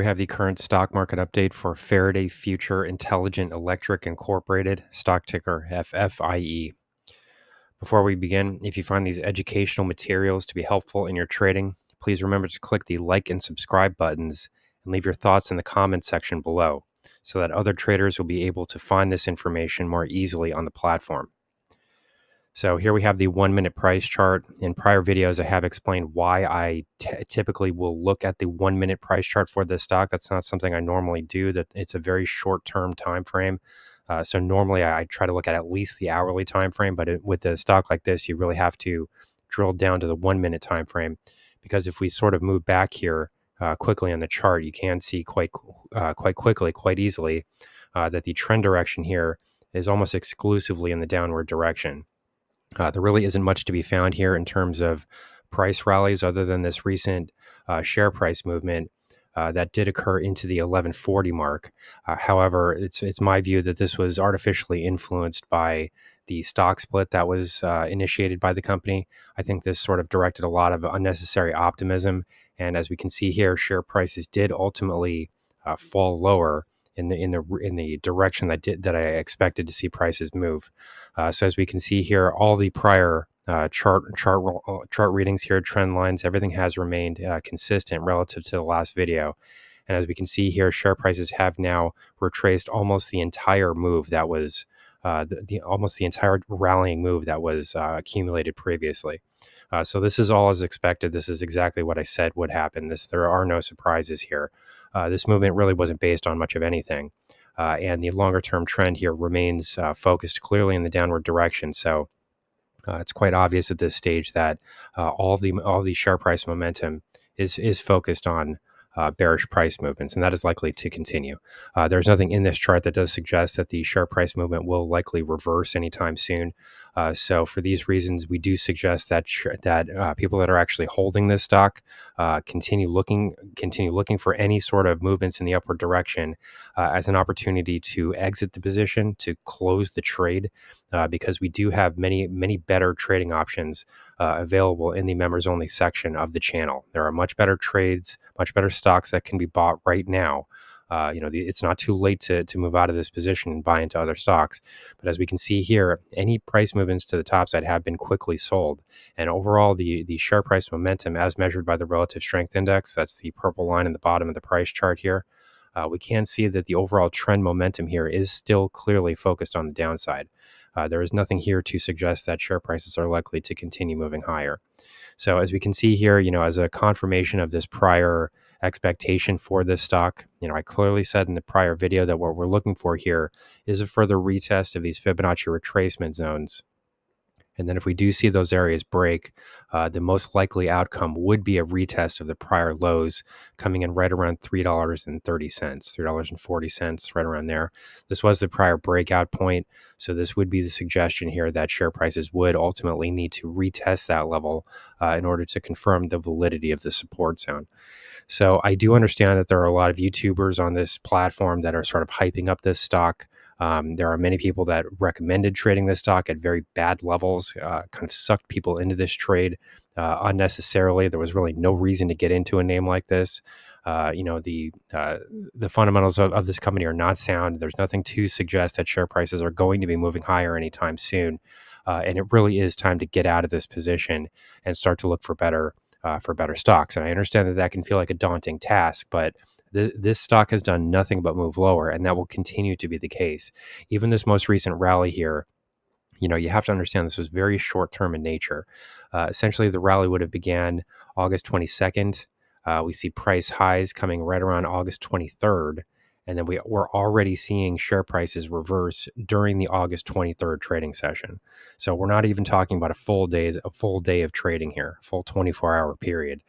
have the current stock market update for Faraday Future Intelligent Electric Incorporated, stock ticker FFIE. Before we begin, if you find these educational materials to be helpful in your trading, please remember to click the like and subscribe buttons and leave your thoughts in the comments section below so that other traders will be able to find this information more easily on the platform. So here we have the 1 minute price chart. In prior videos, I have explained why I typically will look at the 1 minute price chart for this stock. That's not something I normally do. That it's a very short term time frame. So normally I try to look at least the hourly time frame, but with a stock like this, you really have to drill down to the 1 minute time frame, because if we sort of move back here quickly on the chart, you can see quite quickly, quite easily, that the trend direction here is almost exclusively in the downward direction. There really isn't much to be found here in terms of price rallies other than this recent share price movement that did occur into the 1140 mark. However, it's my view that this was artificially influenced by the stock split that was initiated by the company. I think this sort of directed a lot of unnecessary optimism. And as we can see here, share prices did ultimately fall lower in the direction that I expected to see prices move. So as we can see here, all the prior chart readings here, trend lines, everything has remained consistent relative to the last video. And as we can see here, share prices have now retraced almost the entire move that was almost the entire rallying move that was accumulated previously. So this is all as expected. This is exactly what I said would happen. There are no surprises here. This movement really wasn't based on much of anything. And the longer term trend here remains focused clearly in the downward direction. So it's quite obvious at this stage that all the share price momentum is focused on bearish price movements, and that is likely to continue. There's nothing in this chart that does suggest that the share price movement will likely reverse anytime soon. So for these reasons, we do suggest that people that are actually holding this stock continue looking for any sort of movements in the upward direction as an opportunity to exit the position, to close the trade, because we do have many better trading options available in the members only section of the channel. There are much better trades, much better stocks that can be bought right now. It's not too late to move out of this position and buy into other stocks. But as we can see here, any price movements to the top side have been quickly sold. And overall, the share price momentum as measured by the relative strength index, that's the purple line in the bottom of the price chart here, we can see that the overall trend momentum here is still clearly focused on the downside. There is nothing here to suggest that share prices are likely to continue moving higher. So as we can see here, as a confirmation of this prior expectation for this stock, I clearly said in the prior video that what we're looking for here is a further retest of these Fibonacci retracement zones. And then if we do see those areas break, the most likely outcome would be a retest of the prior lows coming in right around $3.30, $3.40, right around there. This was the prior breakout point. So this would be the suggestion here that share prices would ultimately need to retest that level in order to confirm the validity of the support zone. So I do understand that there are a lot of YouTubers on this platform that are sort of hyping up this stock. There are many people that recommended trading this stock at very bad levels, kind of sucked people into this trade unnecessarily. There was really no reason to get into a name like this. The fundamentals of this company are not sound. There's nothing to suggest that share prices are going to be moving higher anytime soon. And it really is time to get out of this position and start to look for better stocks. And I understand that can feel like a daunting task, but this stock has done nothing but move lower, and that will continue to be the case. Even this most recent rally here, you have to understand this was very short-term in nature. Essentially, the rally would have began August 22nd. We see price highs coming right around August 23rd, and then we're already seeing share prices reverse during the August 23rd trading session. So we're not even talking about a full day of trading here, full 24-hour period.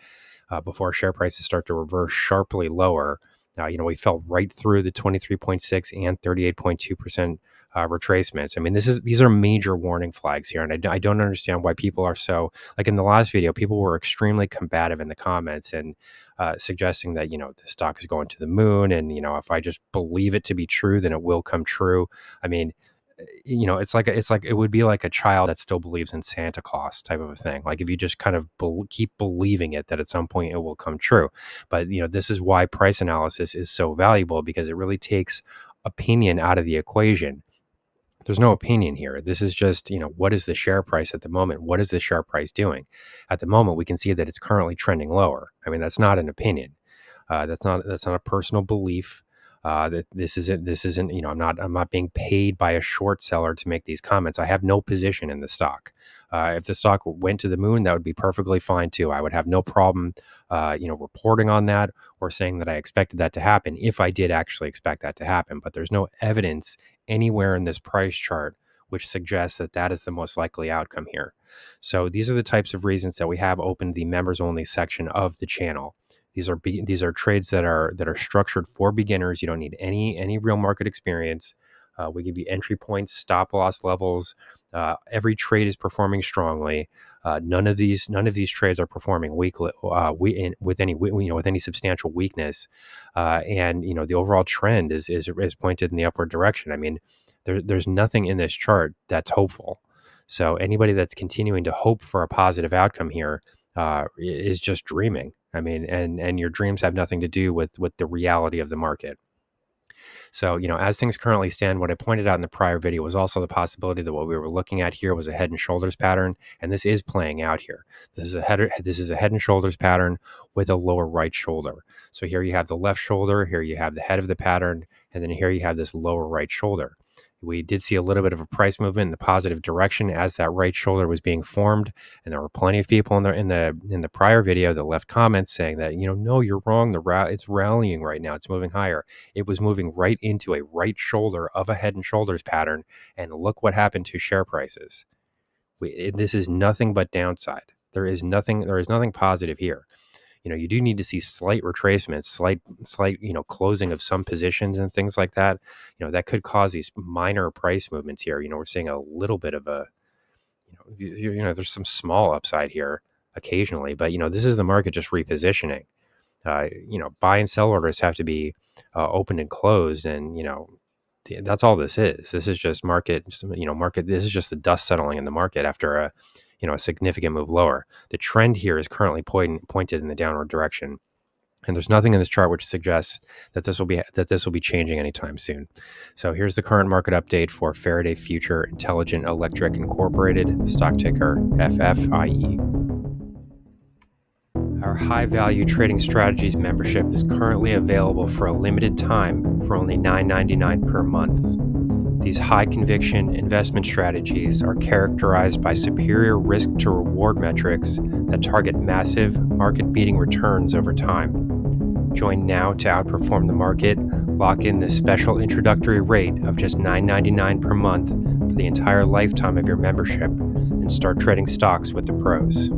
Before share prices start to reverse sharply lower. We fell right through the 23.6 and 38.2% retracements. I mean, these are major warning flags here, and I don't understand why people are so, like in the last video, people were extremely combative in the comments and suggesting that the stock is going to the moon, and if I just believe it to be true, then it will come true. I mean, it's like it would be like a child that still believes in Santa Claus type of a thing. Like if you just kind of keep believing it, that at some point it will come true. But this is why price analysis is so valuable, because it really takes opinion out of the equation. There's no opinion here. This is just, what is the share price at the moment? What is the share price doing? At the moment, we can see that it's currently trending lower. I mean, that's not an opinion. That's not a personal belief. That this isn't. I'm not being paid by a short seller to make these comments. I have no position in the stock. If the stock went to the moon, that would be perfectly fine too. I would have no problem, reporting on that or saying that I expected that to happen if I did actually expect that to happen. But there's no evidence anywhere in this price chart which suggests that that is the most likely outcome here. So these are the types of reasons that we have opened the members only section of the channel. These are trades that are structured for beginners. You don't need any real market experience. We give you entry points, stop loss levels. Every trade is performing strongly. None of these trades are performing weakly, with any substantial weakness. And the overall trend is pointed in the upward direction. I mean, there's nothing in this chart that's hopeful. So anybody that's continuing to hope for a positive outcome here is just dreaming. I mean, and your dreams have nothing to do with the reality of the market. So, as things currently stand, what I pointed out in the prior video was also the possibility that what we were looking at here was a head and shoulders pattern, and this is playing out here. This is a head and shoulders pattern with a lower right shoulder. So here you have the left shoulder, here you have the head of the pattern, and then here you have this lower right shoulder. We did see a little bit of a price movement in the positive direction as that right shoulder was being formed, and there were plenty of people in the prior video that left comments saying that no, you're wrong. It's rallying right now. It's moving higher. It was moving right into a right shoulder of a head and shoulders pattern, and look what happened to share prices. This is nothing but downside. There is nothing positive here. You do need to see slight retracements, slight, closing of some positions and things like that. That could cause these minor price movements here. We're seeing a little bit of a, there's some small upside here occasionally, but this is the market just repositioning. Buy and sell orders have to be opened and closed, and that's all this is. This is just market. This is just the dust settling in the market after a significant move lower. The trend here is currently pointed in the downward direction, and there's nothing in this chart which suggests that this will be changing anytime soon. So here's the current market update for Faraday Future Intelligent Electric Incorporated, stock ticker FFIE. Our high value trading strategies membership is currently available for a limited time for only $9.99 per month. These high conviction investment strategies are characterized by superior risk to reward metrics that target massive market beating returns over time. Join now to outperform the market. Lock in this special introductory rate of just $9.99 per month for the entire lifetime of your membership, and start trading stocks with the pros.